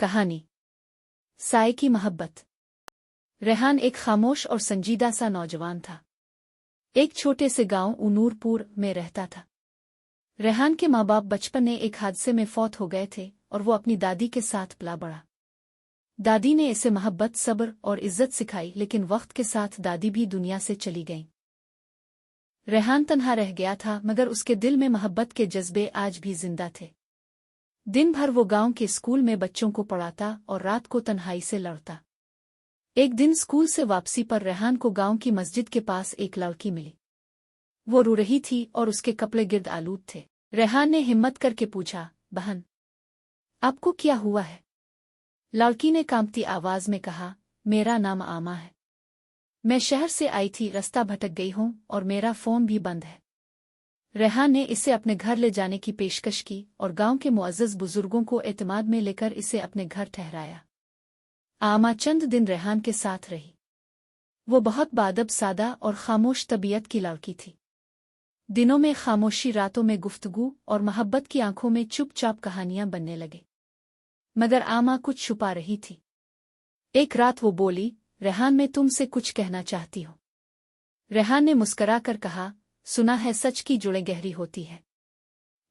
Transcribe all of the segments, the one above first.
कहानी साए की मोहब्बत। रेहान एक खामोश और संजीदा सा नौजवान था। एक छोटे से गांव नूरपुर में रहता था। रेहान के माँ बाप बचपन में एक हादसे में फौत हो गए थे और वो अपनी दादी के साथ पला बढ़ा। दादी ने इसे मोहब्बत, सब्र और इज्जत सिखाई, लेकिन वक्त के साथ दादी भी दुनिया से चली गईं। रेहान तन्हा रह गया था, मगर उसके दिल में मोहब्बत के जज्बे आज भी जिंदा थे। दिन भर वो गांव के स्कूल में बच्चों को पढ़ाता और रात को तन्हाई से लड़ता। एक दिन स्कूल से वापसी पर रेहान को गांव की मस्जिद के पास एक लड़की मिली। वो रो रही थी और उसके कपड़े गिर्द आलूद थे। रेहान ने हिम्मत करके पूछा, बहन, आपको क्या हुआ है? लड़की ने कांपती आवाज में कहा, मेरा नाम आमा है। मैं शहर से आई थी, रास्ता भटक गई हूँ और मेरा फोन भी बंद है। रेहान ने इसे अपने घर ले जाने की पेशकश की और गांव के मुअज़्ज़ज़ बुजुर्गों को एतमाद में लेकर इसे अपने घर ठहराया। आमा चंद दिन रेहान के साथ रही। वो बहुत बाअदब, सादा और खामोश तबीयत की लड़की थी। दिनों में खामोशी, रातों में गुफ्तगू और मोहब्बत की आंखों में चुपचाप कहानियां बनने लगे। मगर आमा कुछ छुपा रही थी। एक रात वो बोली, रेहान, मैं तुमसे कुछ कहना चाहती हूँ। रेहान ने मुस्करा कर कहा, सुना है सच की जुड़ें गहरी होती है।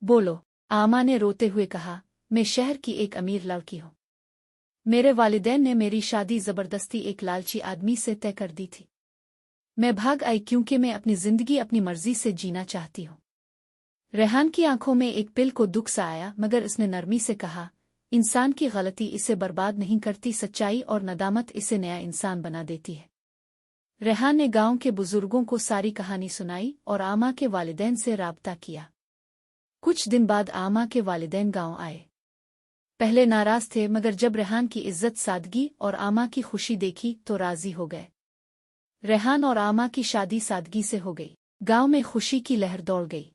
बोलो। आमा ने रोते हुए कहा, मैं शहर की एक अमीर लड़की हूँ। मेरे वालिदैन ने मेरी शादी जबरदस्ती एक लालची आदमी से तय कर दी थी। मैं भाग आई क्योंकि मैं अपनी जिंदगी अपनी मर्जी से जीना चाहती हूँ। रेहान की आंखों में एक पिल को दुख सा आया, मगर इसने नरमी से कहा, इंसान की गलती इसे बर्बाद नहीं करती, सच्चाई और नदामत इसे नया इंसान बना देती है। रेहान ने गांव के बुजुर्गों को सारी कहानी सुनाई और आमा के वालिदैन से राब्ता किया। कुछ दिन बाद आमा के वालिदैन गांव आए। पहले नाराज थे, मगर जब रेहान की इज्जत, सादगी और आमा की खुशी देखी तो राजी हो गए। रेहान और आमा की शादी सादगी से हो गई। गांव में खुशी की लहर दौड़ गई।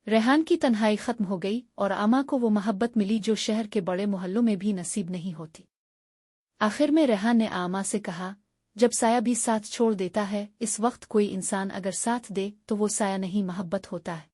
रेहान की तन्हाई खत्म हो गई और आमा को वो मोहब्बत मिली जो शहर के बड़े मोहल्लों में भी नसीब नहीं होती। आखिर में रेहान ने आमा से कहा, जब साया भी साथ छोड़ देता है, इस वक्त कोई इंसान अगर साथ दे तो वो साया नहीं, मोहब्बत होता है।